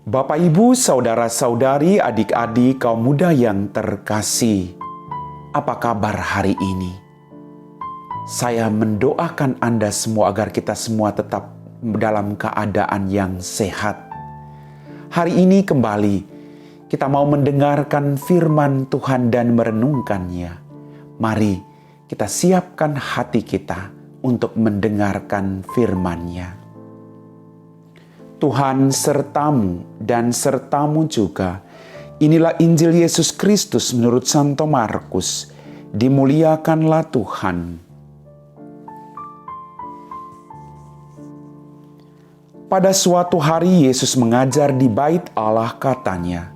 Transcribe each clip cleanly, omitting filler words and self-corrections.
Bapak, Ibu, saudara-saudari, adik-adik, kaum muda yang terkasih, apa kabar hari ini? Saya mendoakan Anda semua agar kita semua tetap dalam keadaan yang sehat. Hari ini kembali kita mau mendengarkan firman Tuhan dan merenungkannya. Mari kita siapkan hati kita untuk mendengarkan firman-Nya. Tuhan sertamu dan sertamu juga. Inilah Injil Yesus Kristus menurut Santo Markus. Dimuliakanlah Tuhan. Pada suatu hari Yesus mengajar di bait Allah, katanya,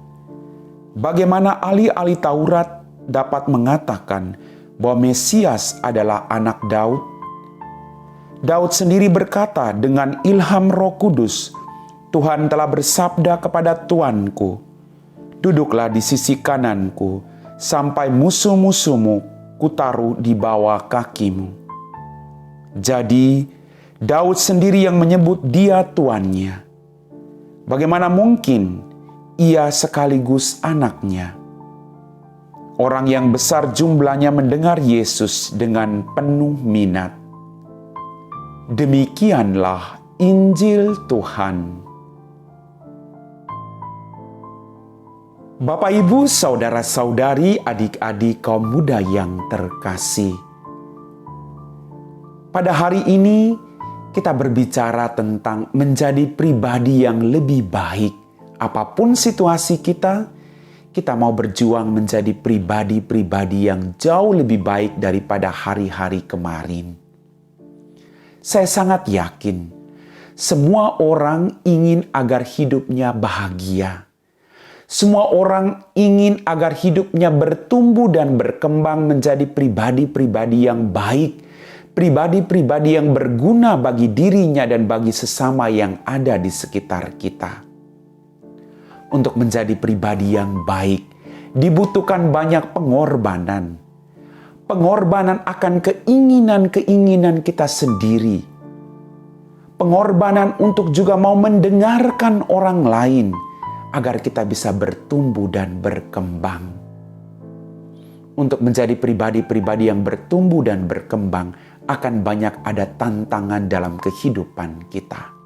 bagaimana ahli-ahli Taurat dapat mengatakan bahwa Mesias adalah anak Daud? Daud sendiri berkata dengan ilham Roh Kudus, Tuhan telah bersabda kepada Tuanku, duduklah di sisi kananku, sampai musuh-musuhmu kutaruh di bawah kakimu. Jadi, Daud sendiri yang menyebut dia tuannya. Bagaimana mungkin ia sekaligus anaknya? Orang yang besar jumlahnya mendengar Yesus dengan penuh minat. Demikianlah Injil Tuhan. Bapak, Ibu, saudara-saudari, adik-adik kaum muda yang terkasih. Pada hari ini kita berbicara tentang menjadi pribadi yang lebih baik. Apapun situasi kita mau berjuang menjadi pribadi-pribadi yang jauh lebih baik daripada hari-hari kemarin. Saya sangat yakin semua orang ingin agar hidupnya bahagia. Semua orang ingin agar hidupnya bertumbuh dan berkembang menjadi pribadi-pribadi yang baik, pribadi-pribadi yang berguna bagi dirinya dan bagi sesama yang ada di sekitar kita. Untuk menjadi pribadi yang baik, dibutuhkan banyak pengorbanan. Pengorbanan akan keinginan-keinginan kita sendiri. Pengorbanan untuk juga mau mendengarkan orang lain, agar kita bisa bertumbuh dan berkembang. Untuk menjadi pribadi-pribadi yang bertumbuh dan berkembang, akan banyak ada tantangan dalam kehidupan kita.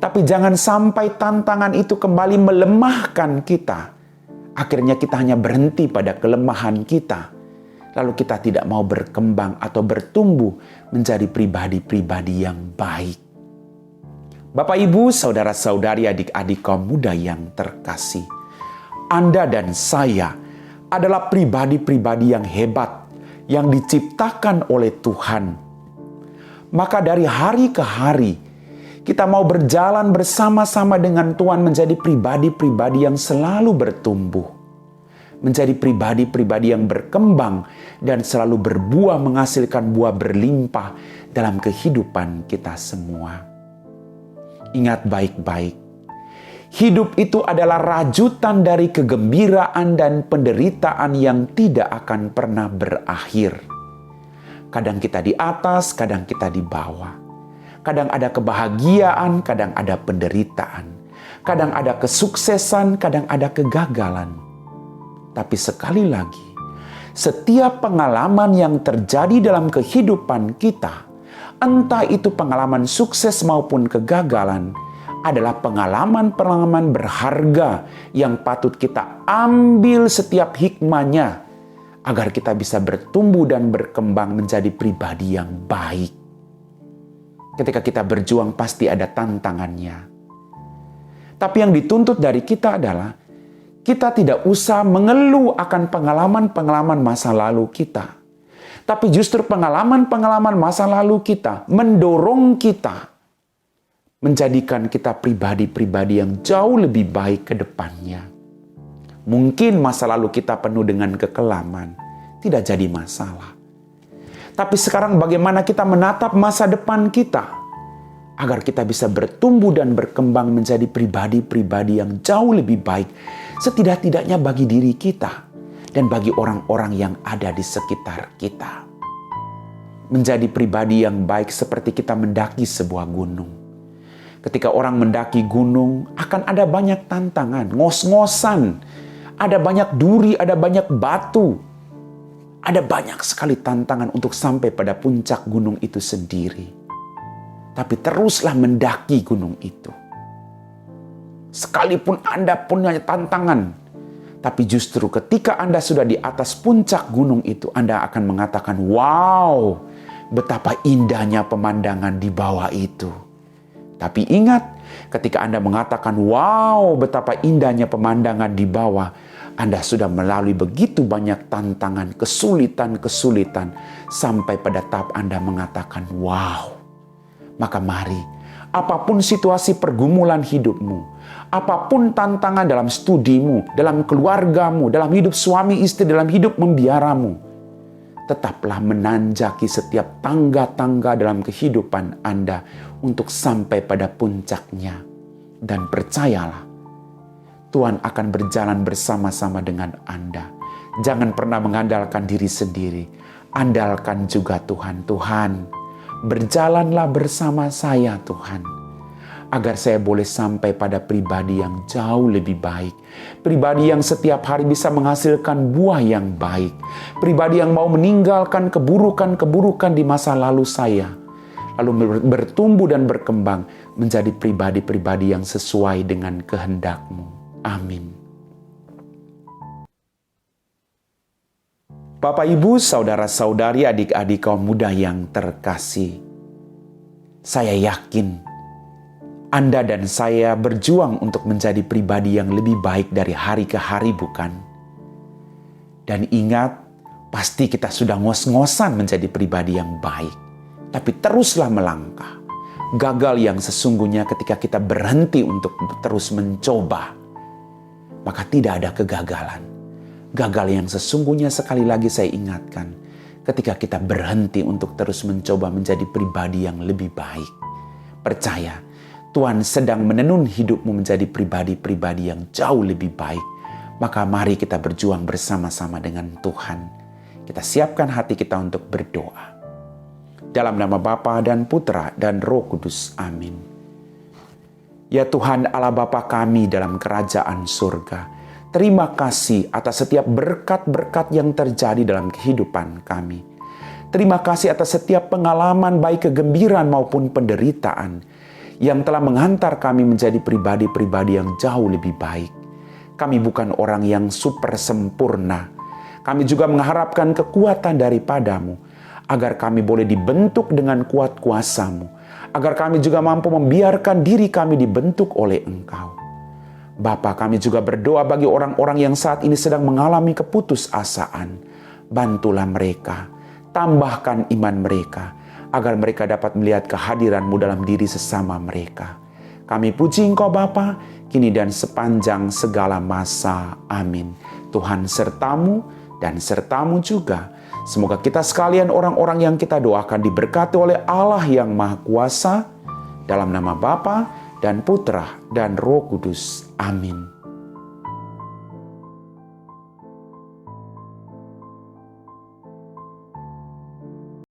Tapi jangan sampai tantangan itu kembali melemahkan kita. Akhirnya kita hanya berhenti pada kelemahan kita. Lalu kita tidak mau berkembang atau bertumbuh menjadi pribadi-pribadi yang baik. Bapak, Ibu, saudara-saudari, adik-adik kaum muda yang terkasih. Anda dan saya adalah pribadi-pribadi yang hebat, yang diciptakan oleh Tuhan. Maka dari hari ke hari, kita mau berjalan bersama-sama dengan Tuhan menjadi pribadi-pribadi yang selalu bertumbuh. Menjadi pribadi-pribadi yang berkembang dan selalu berbuah, menghasilkan buah berlimpah dalam kehidupan kita semua. Ingat baik-baik, hidup itu adalah rajutan dari kegembiraan dan penderitaan yang tidak akan pernah berakhir. Kadang kita di atas, kadang kita di bawah. Kadang ada kebahagiaan, kadang ada penderitaan. Kadang ada kesuksesan, kadang ada kegagalan. Tapi sekali lagi, setiap pengalaman yang terjadi dalam kehidupan kita, entah itu pengalaman sukses maupun kegagalan, adalah pengalaman-pengalaman berharga yang patut kita ambil setiap hikmahnya agar kita bisa bertumbuh dan berkembang menjadi pribadi yang baik. Ketika kita berjuang pasti ada tantangannya. Tapi yang dituntut dari kita adalah kita tidak usah mengeluh akan pengalaman-pengalaman masa lalu kita. Tapi justru pengalaman-pengalaman masa lalu kita mendorong kita, menjadikan kita pribadi-pribadi yang jauh lebih baik ke depannya. Mungkin masa lalu kita penuh dengan kekelaman, tidak jadi masalah. Tapi sekarang bagaimana kita menatap masa depan kita, agar kita bisa bertumbuh dan berkembang menjadi pribadi-pribadi yang jauh lebih baik, setidak-tidaknya bagi diri kita dan bagi orang-orang yang ada di sekitar kita. Menjadi pribadi yang baik seperti kita mendaki sebuah gunung. Ketika orang mendaki gunung, akan ada banyak tantangan, ngos-ngosan. Ada banyak duri, ada banyak batu. Ada banyak sekali tantangan untuk sampai pada puncak gunung itu sendiri. Tapi teruslah mendaki gunung itu. Sekalipun Anda punya tantangan, tapi justru ketika Anda sudah di atas puncak gunung itu, Anda akan mengatakan, wow, betapa indahnya pemandangan di bawah itu. Tapi ingat, ketika Anda mengatakan, wow, betapa indahnya pemandangan di bawah, Anda sudah melalui begitu banyak tantangan, kesulitan-kesulitan, sampai pada tahap Anda mengatakan, wow. Maka mari, apapun situasi pergumulan hidupmu, apapun tantangan dalam studimu, dalam keluargamu, dalam hidup suami istri, dalam hidup membiaramu, tetaplah menanjaki setiap tangga-tangga dalam kehidupan Anda untuk sampai pada puncaknya. Dan percayalah, Tuhan akan berjalan bersama-sama dengan Anda. Jangan pernah mengandalkan diri sendiri. Andalkan juga Tuhan. Tuhan, berjalanlah bersama saya Tuhan, agar saya boleh sampai pada pribadi yang jauh lebih baik. Pribadi yang setiap hari bisa menghasilkan buah yang baik. Pribadi yang mau meninggalkan keburukan-keburukan di masa lalu saya. Lalu bertumbuh dan berkembang menjadi pribadi-pribadi yang sesuai dengan kehendak-Mu. Amin. Bapak, Ibu, saudara-saudari, adik-adik kaum muda yang terkasih, saya yakin Anda dan saya berjuang untuk menjadi pribadi yang lebih baik dari hari ke hari, bukan? Dan ingat, pasti kita sudah ngos-ngosan menjadi pribadi yang baik. Tapi teruslah melangkah. Gagal yang sesungguhnya ketika kita berhenti untuk terus mencoba, maka tidak ada kegagalan. Gagal yang sesungguhnya, sekali lagi saya ingatkan, ketika kita berhenti untuk terus mencoba menjadi pribadi yang lebih baik. Percaya, Tuhan sedang menenun hidupmu menjadi pribadi-pribadi yang jauh lebih baik. Maka mari kita berjuang bersama-sama dengan Tuhan. Kita siapkan hati kita untuk berdoa. Dalam nama Bapa dan Putra dan Roh Kudus. Amin. Ya Tuhan Allah Bapa kami dalam kerajaan surga, terima kasih atas setiap berkat-berkat yang terjadi dalam kehidupan kami. Terima kasih atas setiap pengalaman baik kegembiraan maupun penderitaan yang telah menghantar kami menjadi pribadi-pribadi yang jauh lebih baik. Kami bukan orang yang super sempurna. Kami juga mengharapkan kekuatan daripadamu, agar kami boleh dibentuk dengan kuat kuasa-Mu, agar kami juga mampu membiarkan diri kami dibentuk oleh Engkau. Bapa, kami juga berdoa bagi orang-orang yang saat ini sedang mengalami keputusasaan. Bantulah mereka, tambahkan iman mereka, agar mereka dapat melihat kehadiran-Mu dalam diri sesama mereka. Kami puji Engkau Bapa, kini dan sepanjang segala masa. Amin. Tuhan sertamu dan sertamu juga. Semoga kita sekalian orang-orang yang kita doakan diberkati oleh Allah yang Maha Kuasa, dalam nama Bapa dan Putra dan Roh Kudus. Amin.